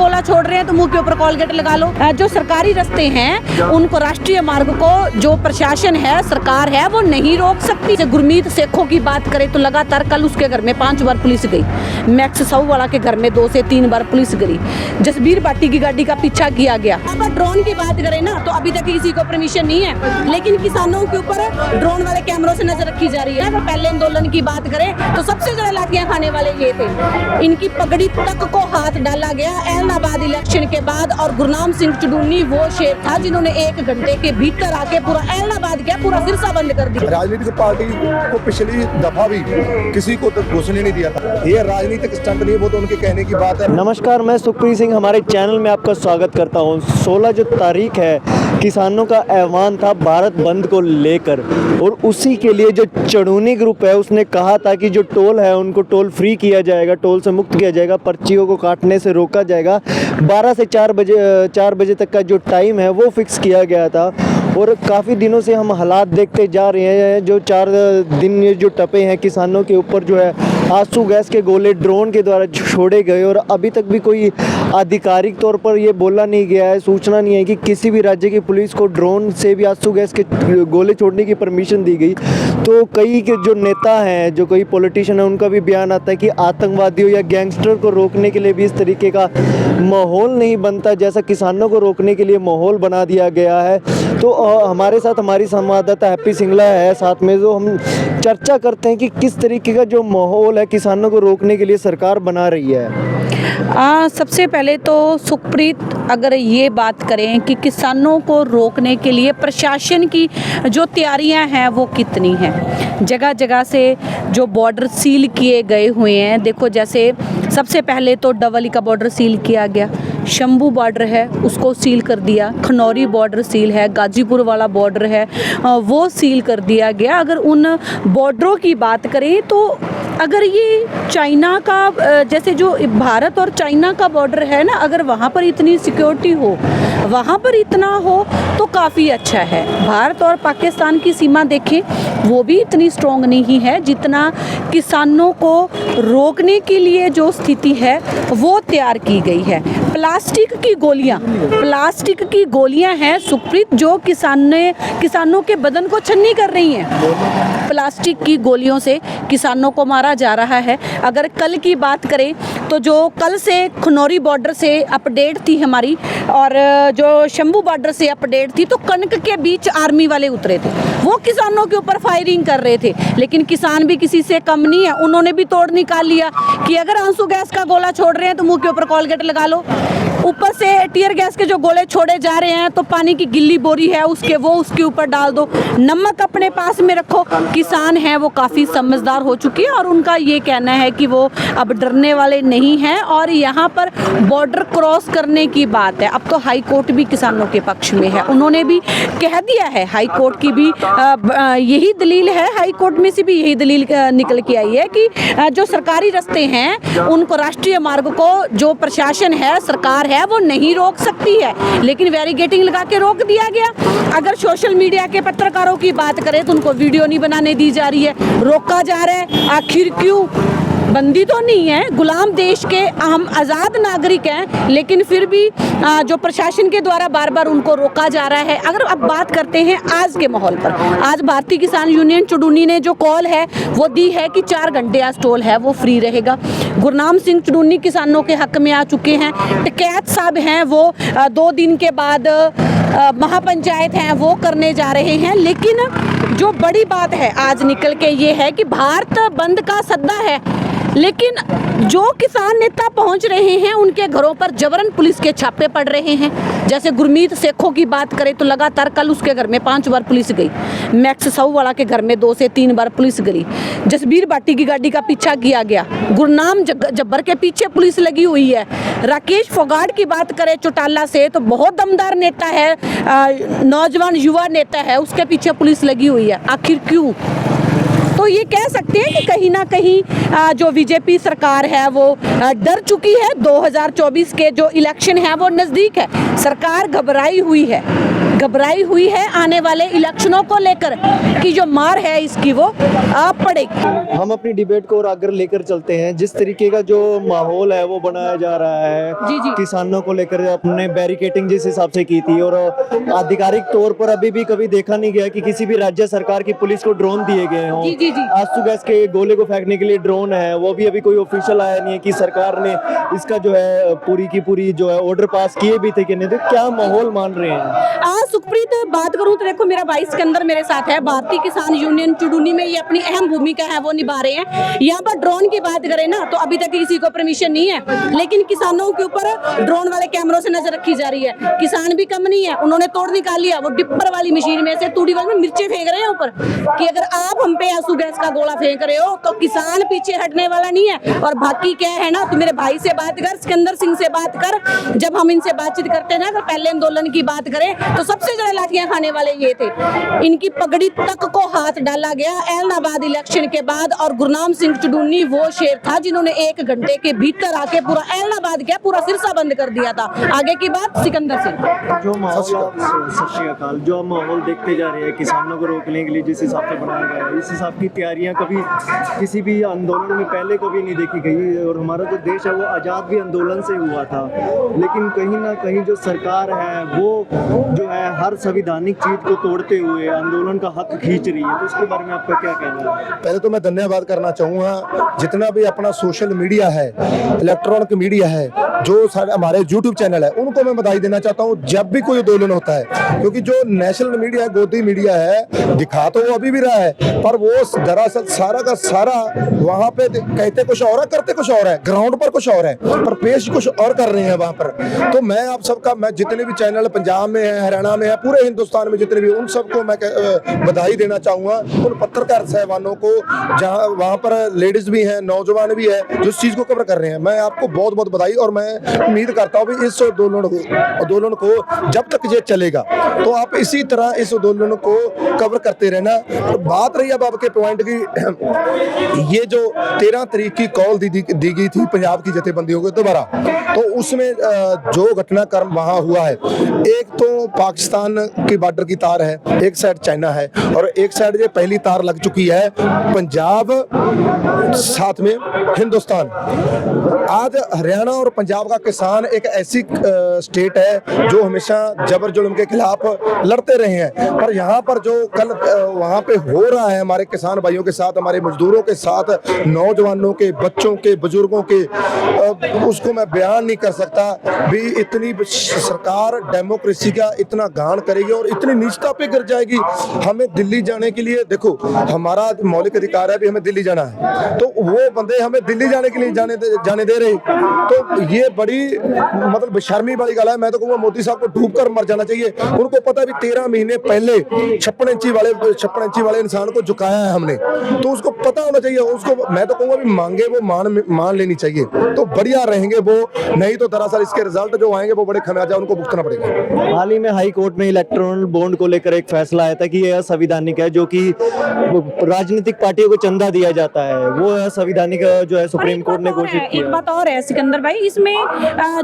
गोला छोड़ रहे हैं तो मुंह के ऊपर कॉलगेट लगा लो। जो सरकारी रास्ते हैं उनको, राष्ट्रीय मार्ग को जो प्रशासन है, सरकार है, वो नहीं रोक सकती। गुरमीत सेखों की बात करें तो लगातार कल उसके घर में 5 बार पुलिस गई। मैक्स साहूवाला के घर में 2 से 3 बार पुलिस गई। जसबीर बाटी की गाड़ी का पीछा किया गया। अगर ड्रोन की बात करें ना तो अभी तक किसी को परमिशन नहीं है, लेकिन किसानों के ऊपर ड्रोन वाले कैमरों से नजर रखी जा रही है। अगर पहले आंदोलन की बात करें तो सबसे ज्यादा लाठियां खाने वाले ये थे। इनकी पगड़ी तक को हाथ डाला गया एलनाबाद इलेक्शन के बाद, और गुरनाम सिंह चुडूनी वो शेर था जिन्होंने 1 घंटे के भीतर आके पूरा एलनाबाद क्या पूरा सिरसा बंद कर दिया। राजनीतिक पार्टी को पिछली दफा भी किसी को तक घुसने नहीं दिया था। ये राजनीतिक स्टंट नहीं, वो तो उनके कहने की बात है। नमस्कार, मैं सुखप्रीत सिंह हमारे चैनल में आपका स्वागत करता हूं। 16 जो तारीख है, किसानों का ऐवान था भारत बंद को लेकर, और उसी के लिए जो चुडूनी ग्रुप है उसने कहा था कि जो टोल है उनको टोल फ्री किया जाएगा, टोल से मुक्त किया जाएगा, पर्चियों को काटने से रोका जाएगा। 12 से 4 बजे तक का जो टाइम है वो फिक्स किया गया था। और काफ़ी दिनों से हम हालात देखते जा रहे हैं। जो 4 दिन ये जो टपे हैं किसानों के ऊपर, जो है आंसू गैस के गोले ड्रोन के द्वारा छोड़े गए, और अभी तक भी कोई आधिकारिक तौर पर ये बोला नहीं गया है, सूचना नहीं है कि किसी भी राज्य की पुलिस को ड्रोन से भी आंसू गैस के गोले छोड़ने की परमिशन दी गई। तो कई के जो नेता हैं, जो कई पॉलिटिशियन हैं, उनका भी बयान आता है कि आतंकवादियों या गैंगस्टर को रोकने के लिए भी इस तरीके का माहौल नहीं बनता जैसा किसानों को रोकने के लिए माहौल बना दिया गया है। तो हमारे साथ हमारी संवाददाता हैप्पी सिंगला है साथ में, जो हम चर्चा करते हैं कि किस तरीके का जो माहौल है किसानों को रोकने के लिए सरकार बना रही है। सबसे पहले तो सुखप्रीत, अगर ये बात करें कि किसानों को रोकने के लिए प्रशासन की जो तैयारियां हैं वो कितनी हैं। जगह जगह से जो बॉर्डर सील किए गए हुए हैं, देखो जैसे सबसे पहले तो डबली का बॉर्डर सील किया गया, शंभू बॉर्डर है उसको सील कर दिया, खनौरी बॉर्डर सील है, गाजीपुर वाला बॉर्डर है वो सील कर दिया गया। अगर उन बॉर्डरों की बात करें तो अगर ये चाइना का, जैसे जो भारत और चाइना का बॉर्डर है ना, अगर वहाँ पर इतनी सिक्योरिटी हो, वहाँ पर इतना हो तो काफ़ी अच्छा है। भारत और पाकिस्तान की सीमा देखें, वो भी इतनी स्ट्रॉन्ग नहीं है जितना किसानों को रोकने के लिए जो स्थिति है वो तैयार की गई है। प्लास्टिक की गोलियां हैं सुखप्रीत, जो किसानों के बदन को छन्नी कर रही हैं। प्लास्टिक की गोलियों से किसानों को मारा जा रहा है। अगर कल की बात करें तो जो कल से खनौरी बॉर्डर से अपडेट थी हमारी, और जो शंभू बॉर्डर से अपडेट थी, तो कनक के बीच आर्मी वाले उतरे थे, वो किसानों के ऊपर फायरिंग कर रहे थे। लेकिन किसान भी किसी से कम नहीं है, उन्होंने भी तोड़ निकाल लिया कि अगर आंसू गैस का गोला छोड़ रहे हैं तो मुंह के ऊपर कॉलगेट लगा लो। ऊपर से टीयर गैस के जो गोले छोड़े जा रहे हैं तो पानी की गिल्ली बोरी है उसके ऊपर डाल दो, नमक अपने पास में रखो। किसान हैं वो काफ़ी समझदार हो चुके हैं और उनका ये कहना है कि वो अब डरने वाले नहीं हैं। और यहाँ पर बॉर्डर क्रॉस करने की बात है, अब तो हाई कोर्ट भी किसानों के पक्ष में है, उन्होंने भी कह दिया है। हाई कोर्ट की भी यही दलील है, हाई कोर्ट में से भी यही दलील निकल के आई है कि जो सरकारी रास्ते हैं उनको, राष्ट्रीय मार्ग को जो प्रशासन है, सरकार है, वो नहीं रोक सकती है, लेकिन बैरिकेडिंग लगा के रोक दिया गया। अगर सोशल मीडिया के पत्रकारों की बात करें तो उनको वीडियो नहीं बनाने दी जा रही है, रोका जा रहा है। आखिर क्यों? बंदी तो नहीं है, गुलाम देश के हम आज़ाद नागरिक हैं, लेकिन फिर भी जो प्रशासन के द्वारा बार बार उनको रोका जा रहा है। अगर अब बात करते हैं आज के माहौल पर, आज भारतीय किसान यूनियन चुडूनी ने जो कॉल है वो दी है कि 4 घंटे आज टोल है वो फ्री रहेगा। गुरनाम सिंह चुडूनी किसानों के हक में आ चुके हैं। टिकैत साहब हैं वो 2 दिन के बाद महापंचायत हैं वो करने जा रहे हैं। लेकिन जो बड़ी बात है आज निकल के ये है कि भारत बंद का सद्दा है, लेकिन जो किसान नेता पहुंच रहे हैं उनके घरों पर जबरन पुलिस के छापे पड़ रहे हैं। जैसे गुरमीत सेखों की बात करें तो लगातार कल उसके घर में 5 बार पुलिस गई। मैक्स साहूवाला के घर में 2 से 3 बार पुलिस गई। जसबीर बाटी की गाड़ी का पीछा किया गया। गुरनाम जब्बर के पीछे पुलिस लगी हुई है। राकेश फोगाट की बात करें चौटाला से तो बहुत दमदार नेता है, नौजवान युवा नेता है, उसके पीछे पुलिस लगी हुई है। आखिर क्यों? तो ये कह सकते हैं कि कहीं ना कहीं जो बीजेपी सरकार है वो डर चुकी है। 2024 के जो इलेक्शन है वो नज़दीक है, सरकार घबराई हुई है। घबराई हुई है आने वाले इलेक्शनों को लेकर कि जो मार है इसकी वो आप पड़ेगी। हम अपनी डिबेट को और आगे लेकर चलते हैं। जिस तरीके का जो माहौल है वो बनाया जा रहा है जी। किसानों को लेकर, अपने बैरिकेटिंग जिस हिसाब से की थी, और आधिकारिक तौर पर अभी भी कभी देखा नहीं गया कि किसी भी राज्य सरकार की पुलिस को ड्रोन दिए गए हों। जी। आंसू गैस के गोले को फेंकने के लिए ड्रोन है, वो भी अभी कोई ऑफिशियल आया नहीं है कि सरकार ने इसका जो है पूरी की पूरी जो है ऑर्डर पास किए भी थे कि नहीं। तो क्या माहौल मान रहे हैं? सुखप्रीत, बात करूं तो देखो, मेरा भाई सिकंदर मेरे साथ है। भारतीय किसान यूनियन चुडूनी में ये अपनी अहम भूमिका है वो निभा रहे हैं। यहाँ पर ड्रोन की बात करें ना तो अभी तक किसी को परमिशन नहीं है, लेकिन किसानों के ऊपर ड्रोन वाले कैमरों से नजर रखी जा रही है। किसान भी कम नहीं है, उन्होंने तोड़ निकाल लिया। वो डिप्पर वाली मशीन में से तूड़ी वाली में मिर्चे फेंक रहे हैं ऊपर कि अगर आप हम पे आंसू गैस का गोला फेंक रहे हो तो किसान पीछे हटने वाला नहीं है। और बाकी क्या है ना, तो मेरे भाई से बात कर, सिकंदर सिंह से बात कर। जब हम इनसे बातचीत करते हैं ना, अगर पहले आंदोलन की बात करें तो सबसे ज्यादा लाठियां खाने वाले ये थे। इनकी पगड़ी तक को हाथ डाला गया ऐलनाबाद इलेक्शन के बाद। और गुरनाम सिंह चुडूनी वो शेर था जिन्होंने 1 घंटे के भीतर आके पूरा ऐलनाबाद क्या पूरा सिरसा बंद कर दिया था। आगे की बात सिकंदर सिंह। जो माहौल सत श्री अकाल, जो हम माहौल देखते जा रहे हैं किसानों को रोकने के लिए जिस हिसाब से बनाया गया है, इस हिसाब की तैयारियां कभी किसी भी आंदोलन में पहले कभी नहीं देखी गई। और हमारा जो देश है वो आज़ाद भी आंदोलन से हुआ था, लेकिन कहीं ना कहीं जो सरकार है वो जो है हर संविधानिक चीज को तोड़ते हुए आंदोलन का हक खींच रही है। तो उसके बारे में आपका क्या कहना है? पहले तो मैं धन्यवाद करना चाहूँगा जितना भी अपना सोशल मीडिया है, इलेक्ट्रॉनिक मीडिया है, जो हमारे YouTube चैनल है, उनको मैं बधाई देना चाहता हूँ जब भी कोई आंदोलन होता है। क्योंकि जो नेशनल मीडिया है, गोदी मीडिया है, दिखा तो वो अभी भी रहा है, पर वो दरअसल सारा का सारा वहाँ पे कहते कुछ और है, करते कुछ और है, ग्राउंड पर कुछ और है, पर पेश कुछ और कर रहे हैं वहाँ पर। तो मैं आप सबका, मैं जितने भी चैनल पंजाब में है, हरियाणा में है, पूरे हिंदुस्तान में जितने भी, उन सबको मैं बधाई देना चाहूँगा। उन पत्रकार साहबानों को जहाँ वहाँ पर लेडीज भी हैं, नौजवान भी है, जो इस चीज़ को कवर कर रहे हैं, मैं आपको बहुत बहुत बधाई। और मैं उम्मीद करता हूँ भी इस आंदोलन को जब तक ये चलेगा तो आप इसी तरह इस आंदोलन को कवर करते रहना। और बात रही अब आपके पॉइंट की, ये जो 13 तारीख की कॉल दी गई थी पंजाब की जथेबंदियों को दोबारा, तो उसमें जो घटनाक्रम वहाँ हुआ है, एक तो पाकिस्तान की बॉर्डर की तार है, एक साइड चाइना है, और एक साइड ये पहली तार लग चुकी है पंजाब, साथ में हिंदुस्तान। आज हरियाणा और पंजाब का किसान एक ऐसी स्टेट है जो हमेशा जबर जुल्म के खिलाफ लड़ते रहे हैं, पर यहाँ पर जो कल वहाँ पे हो रहा है हमारे किसान भाइयों के साथ, हमारे मजदूरों के साथ, नौजवानों के, बच्चों के, बुजुर्गों के, उसको मैं बयान नहीं कर सकता भी। इतनी सरकार डेमोक्रेसी का इतना गान करेगी और इतनी नीचता पे गिर जाएगी। हमें दिल्ली जाने के लिए, देखो हमारा मौलिक अधिकार है भी हमें दिल्ली जाना है, तो वो बंदे हमें दिल्ली जाने के लिए जाने दे रहे, तो ये बड़ी मतलब बेशर्मी वाली गल है। मैं तो कहूँगा मोदी साहब को डूब कर मर जाना चाहिए। उनको पता भी 13 महीने पहले 56 इंची वाले इंसान को झुकाया है हमने, तो उसको पता होना चाहिए। उसको मैं तो कहूँगा भी मांगे वो मान लेनी चाहिए, तो बढ़िया रहेंगे वो। नहीं तो दरअसल इसके रिजल्ट जो आएंगे वो बड़े खमियाजा उनको भुगतना पड़ेगा। हाल ही में हाई कोर्ट में इलेक्टोरल बॉन्ड को लेकर एक फैसला आया था कि यह असंवैधानिक है, जो कि राजनीतिक पार्टियों को चंदा दिया जाता है, वो असंवैधानिक जो है सुप्रीम कोर्ट ने घोषित किया। एक बात और है सिकंदर भाई, इसमें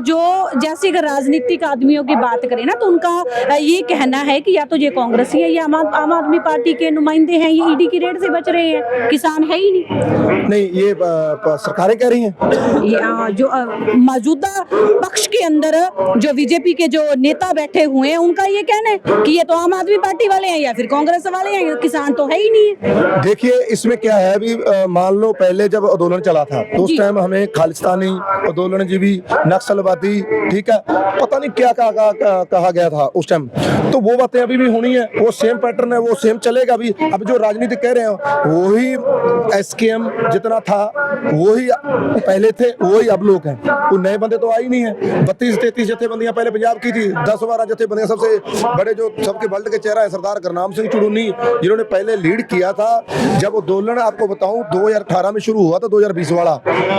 जो जैसे अगर राजनीतिक आदमियों की बात करें ना, तो उनका ये कहना है कि या तो ये कांग्रेसी है या आम आदमी पार्टी के नुमाइंदे हैं, ये ईडी की रेड से बच रहे हैं, किसान है ही नहीं। ये सरकारें कह रही हैं, जो मौजूदा पक्ष के अंदर जो बीजेपी के जो नेता बैठे हुए हैं, उनका ये कहना है कि ये तो आम आदमी पार्टी वाले हैं या फिर कांग्रेस वाले हैं, किसान तो है ही नहीं। देखिए इसमें क्या है, अभी मान लो पहले जब आंदोलन चला था तो उस टाइम हमें खालिस्तानी आंदोलन जी भी, नक्सलवादी, ठीक है, पता नहीं क्या कहा गया था उस टाइम। तो वो बातें अभी भी होनी है, वो सेम पैटर्न है, वो सेम चलेगा भी। अब जो राजनीति कह रहे हैं वही SKM जितना था वही पहले थे, वही अब लोग हैं, कोई नए बंदे तो आई नहीं है। 32-33 जथेबंदियां पहले पंजाब की थी, 10-12 जथेबंदियां। सबसे बड़े जो सबके वर्ल्ड के चेहरा है सरदार गुरनाम सिंह चुडूनी, जिन्होंने पहले लीड किया था। जब आंदोलन आपको बताऊं 2018 में शुरू हुआ था, 2020 वाला,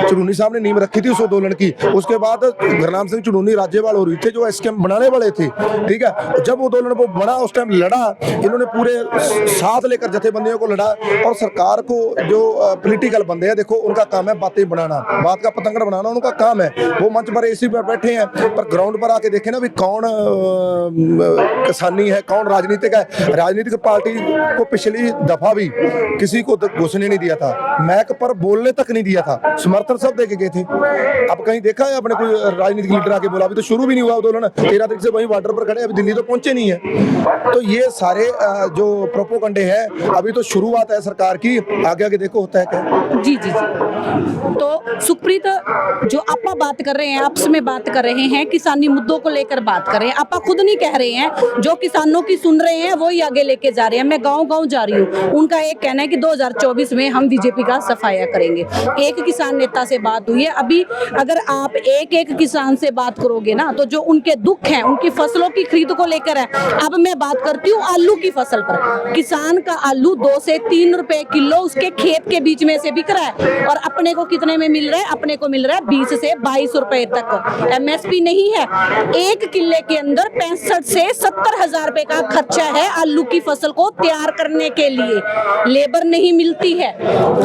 चुडूनी साहब ने नींव रखी थी उस आंदोलन की। उसके बाद गुरनाम सिंह चुडूनी राज्यपाल हो रही थे, जो SKM बनाने वाले थे, ठीक है। जब आंदोलन वो बड़ा उस टाइम लड़ा, इन्होंने पूरे साथ लेकर जथेबंदियों को लड़ा। और सरकार को जो पॉलिटिकल बंदे हैं, देखो उनका काम है बातें बनाना, बात का पतंगड़ बनाना उनका काम है। वो मंच पर एसी पर बैठे हैं, पर ग्राउंड पर आके देखे ना भी कौन किसानी है, कौन राजनीतिक है। राजनीतिक पार्टी को पिछली दफा भी किसी को घुसने नहीं दिया था, मैक पर बोलने तक नहीं दिया था, समर्थन सब देके गए थे। अब कहीं देखा है आपने कोई राजनीतिक लीडर आके बोला? अभी तो शुरू भी नहीं हुआ आंदोलन, 13 तारीख से वहीं बॉर्डर पर खड़े, अभी दिल्ली तो पहुंचे नहीं है। तो ये सारे जो प्रोपोगंडे हैं, अभी तो शुरुआत है सरकार की, आगे आगे देखो होता है क्या। जी जी जी। तो सुखप्रीत, जो आपा बात कर रहे हैं, आपस में बात कर रहे हैं, किसानी मुद्दों को लेकर बात कर रहे हैं, आपा खुद नहीं कह रहे हैं, जो किसानों की सुन रहे हैं वही आगे लेके जा रहे हैं। मैं गांव-गांव जा रही हूँ, उनका एक कहना है कि 2024 में हम बीजेपी का सफाया करेंगे। एक किसान नेता से बात हुई है, अभी अगर आप एक किसान से बात करोगे ना, तो जो उनके दुख हैं, उनकी फसलों की खरीद को लेकर है। अब मैं बात करती हूँ आलू की फसल पर। किसान का आलू 2 से 3 रुपए किलो उसके खेत के बीच में से बिक रहा है, और अपने को कितने में मिल रहा है? अपने को मिल रहा है 20 से 22 रुपए तक। एमएसपी नहीं है। 1 किले के अंदर 65 से 70 हजार रुपए का खर्चा है आलू की फसल को तैयार करने के लिए, लेबर नहीं मिलती है।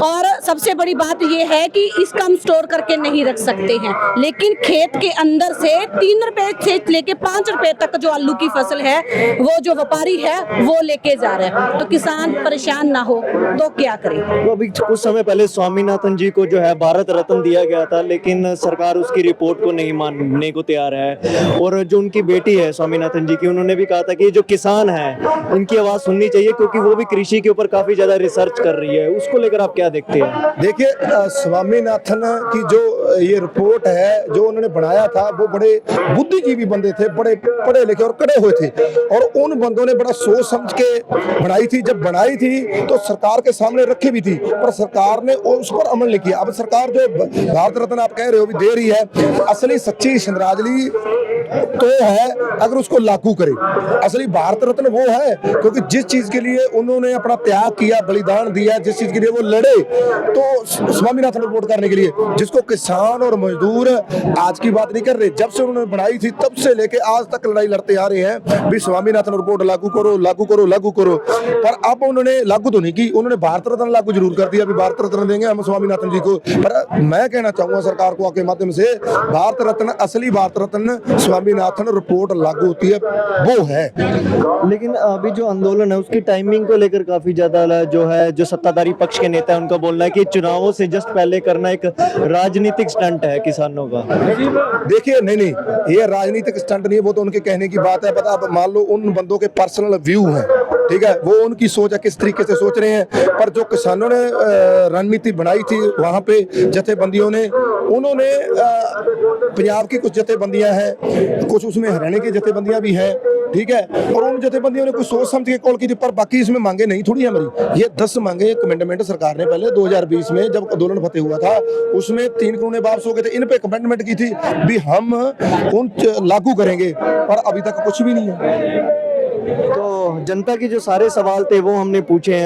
और सबसे बड़ी बात यह है कि इसका हम स्टोर करके नहीं रख सकते हैं, लेकिन खेत के अंदर से 3 रुपए से लेके 5 रुपए तक जो आलू की फसल है, वो जो व्यापारी है वो लेके जा रहे हैं। तो किसान परेशान ना हो तो क्या करे? तो अभी कुछ समय पहले स्वामीनाथन जी को जो है भारत रत्न दिया गया था, लेकिन सरकार उसकी रिपोर्ट को नहीं मानने को तैयार है। और जो उनकी बेटी है स्वामीनाथन जी की, उन्होंने भी कहा था कि जो किसान है इनकी आवाज सुननी चाहिए, क्योंकि वो भी कृषि के ऊपर काफी ज्यादा रिसर्च कर रही है। उसको लेकर आप क्या देखते हैं? देखिए, स्वामीनाथन की जो ये रिपोर्ट है जो उन्होंने बनाया था, वो बड़े बुद्धिजीवी बंदे थे, बड़े पढ़े लिखे और कड़े हुए थे, और उन बंदों ने बड़ा सोच समझ के बनाई थी। जब बनाई थी तो सरकार के सामने रखी भी थी, पर सरकार ने उस पर अमल नहीं किया। अब सरकार जो भारत रत्न आप कह रहे हो भी दे रही है, असली सच्ची श्रद्धांजलि तो है अगर उसको लागू करे। असली भारत रत्न वो है क्योंकि जिस चीज के लिए उन्होंने अपना त्याग किया, बलिदान दिया, जिस चीज के लिए वो लड़े, तो स्वामीनाथन रिपोर्ट करने के लिए, जिसको किसान और मजदूर आज की बात नहीं कर रहे, जब से उन्होंने बनाई थी तब से लेके आज तक लड़ाई लड़ते आ रहे हैं भी स्वामीनाथन रिपोर्ट लागू करो, लागू करो, लागू करो। पर अब उन्होंने लागू तो नहीं की, उन्होंने भारत रत्न लागू जरूर कर दिया, अभी भारत रत्न देंगे हम स्वामीनाथन जी को। पर मैं कहना चाहूंगा सरकार को आपके माध्यम से, भारत रत्न, असली भारत रत्न स्वामीनाथन रिपोर्ट लागू होती है वो है। लेकिन अभी जो आंदोलन है उसकी टाइमिंग को लेकर काफी ज्यादा जो सत्ताधारी पक्ष के नेता है उनका बोलना है कि चुनावों से जस्ट पहले करना एक राजनीतिक स्टंट है किसानों का। देखिए, नहीं, ये राजनीतिक स्टंट नहीं है, वो तो उनके कहने की बात है। पता, अब मान लो उन बंदों के पर्सनल व्यू हैं, ठीक है, वो उनकी सोच है, किस तरीके से सोच रहे हैं। पर जो किसानों ने रणनीति बनाई थी वहां पे जथेबंदियों ने, उन्होंने पंजाब की कुछ जथेबंदियां हैं, कुछ उसमें हरियाणा की जथेबंदियां भी हैं, ठीक है, और उन जथेबंदियों ने कुछ सोच समझ के कॉल की थी। पर बाकी इसमें मांगे नहीं थोड़ी हमारी, ये 10 मांगे कमेंटमेंट सरकार ने पहले 2020 में जब आंदोलन फतेह हुआ था, उसमें 3 करोड़ वापस हो गए थे। इन पे कमेंटमेंट की थी भी हम उन लागू करेंगे, पर अभी तक कुछ भी नहीं है। तो जनता के जो सारे सवाल थे वो हमने पूछे हैं।